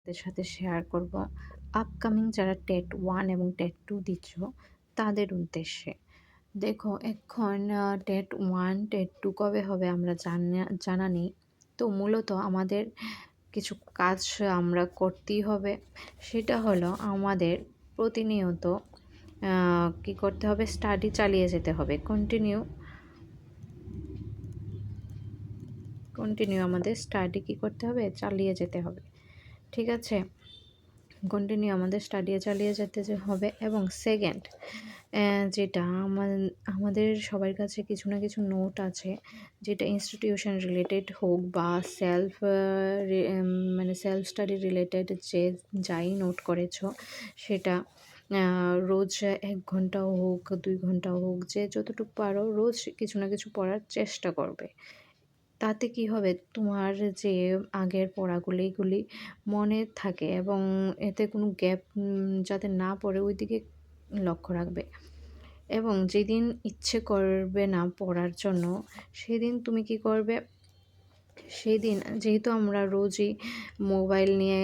আপনাদের সাথে শেয়ার করব আপকামিং যারা টেট 1 এবং টেট 2 দিচ্ছ তাদের উদ্দেশ্যে। দেখো এখন টেট 1, টেট 2 কবে হবে আমরা জানা নেই। তো মূলত আমাদের কিছু কাজ আমরা করতেই হবে। সেটা হলো আমাদের প্রতিনিয়ত কি করতে হবে? স্টাডি চালিয়ে যেতে হবে। কন্টিনিউ আমাদের স্টাডি কি করতে হবে? চালিয়ে যেতে হবে। ঠিক আছে? কন্টিনিউ আমাদের চালিয়ে যেতে হবে এবং সেকেন্ড যেটা আমাদের সবার কাছে কিছু না কিছু নোট আছে, যেটা ইনস্টিটিউশন রিলেটেড হোক বা মানে সেলফ স্টাডি রিলেটেড যাই নোট করেছো সেটা রোজ 1 ঘন্টাও হোক 2 ঘন্টাও হোক, যে যতটুকু পারো রোজ কিছু না কিছু পড়ার চেষ্টা করবে। তাতে কি হবে? তোমার যে আগের পড়াগুলি এগুলি মনে থাকে এবং এতে কোনো গ্যাপ যাতে না পড়ে ওইদিকে লক্ষ্য রাখবে। এবং যেদিন ইচ্ছে করবে না পড়ার জন্য সেদিন তুমি কি করবে? সেদিন যেহেতু আমরা রোজই মোবাইল নিয়ে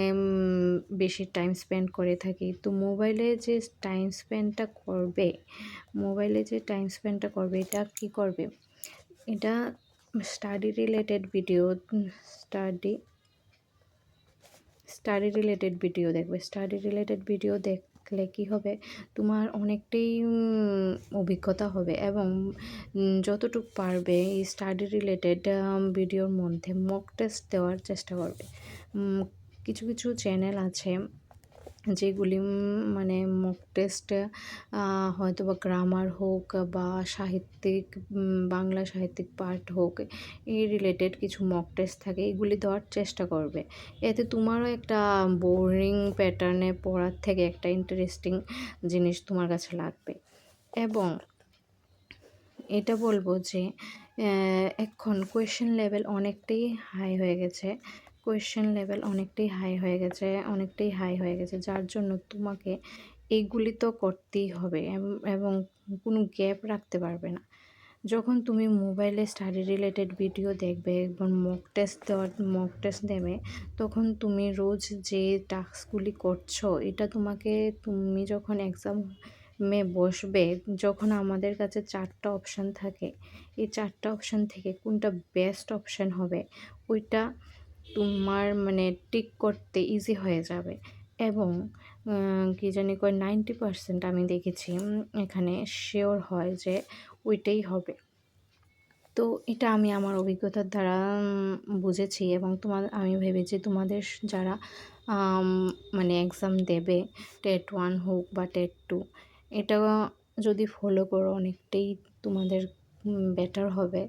বেশি টাইম স্পেন্ড করে থাকি, তো মোবাইলে যে টাইম স্পেন্ডটা করবে এটা কি করবে? এটা study related video study study related video দেখবে। স্টাডি রিলেটেড ভিডিও দেখলে কি হবে? তোমার অনেকটাই অভিজ্ঞতা হবে এবং যতটুকু পারবে এই স্টাডি রিলেটেড ভিডিওর মধ্যে মক টেস্ট দেওয়ার চেষ্টা করবে। কিছু কিছু চ্যানেল আছে যেগুলি মানে মক টেস্ট হয়তো বা গ্রামার হোক বা সাহিত্যিক বাংলা সাহিত্যিক পাঠ হোক, এই রিলেটেড কিছু মক টেস্ট থাকে, এগুলি দেওয়ার চেষ্টা করবে। এতে তোমারও একটা বোরিং প্যাটার্নে পড়ার থেকে একটা ইন্টারেস্টিং জিনিস তোমার কাছে লাগবে। এবং এটা বলবো যে এখন কোয়েশ্চেন লেভেল অনেকটাই হাই হয়ে গেছে। অনেকটাই হাই হয়ে গেছে, যার জন্য তোমাকে এইগুলি তো করতেই হবে এবং কোনো গ্যাপ রাখতে পারবে না। যখন তুমি মোবাইলে স্টাডি রিলেটেড ভিডিও দেখবে এবং মক টেস্ট দেবে, তখন তুমি রোজ যে টাস্কগুলি করছো এটা তুমি যখন বসবে, যখন আমাদের কাছে 4টা অপশান থাকে, এই 4টা অপশান থেকে কোনটা বেস্ট অপশান হবে ওইটা তোমার মানে টিক করতে ইজি হয়ে যাবে। এবং কি জানি কয় 90% আমি দেখেছি এখানে শিওর হয় যে ওইটাই হবে। তো এটা আমি আমার অভিজ্ঞতার দ্বারা বুঝেছি এবং আমি ভেবেছি তোমাদের যারা মানে এক্সাম দেবে, টেট 1 হোক বা টেট 2, এটা যদি ফলো করো অনেকটাই তোমাদের বেটার হবে।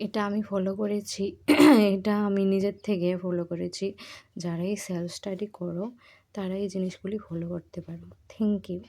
এটা আমি ফলো করেছি এটা আমি নিজের থেকে ফলো করেছি। যারাই সেলফ স্টাডি করো তারা এই জিনিসগুলি ফলো করতে পারো। Thank you.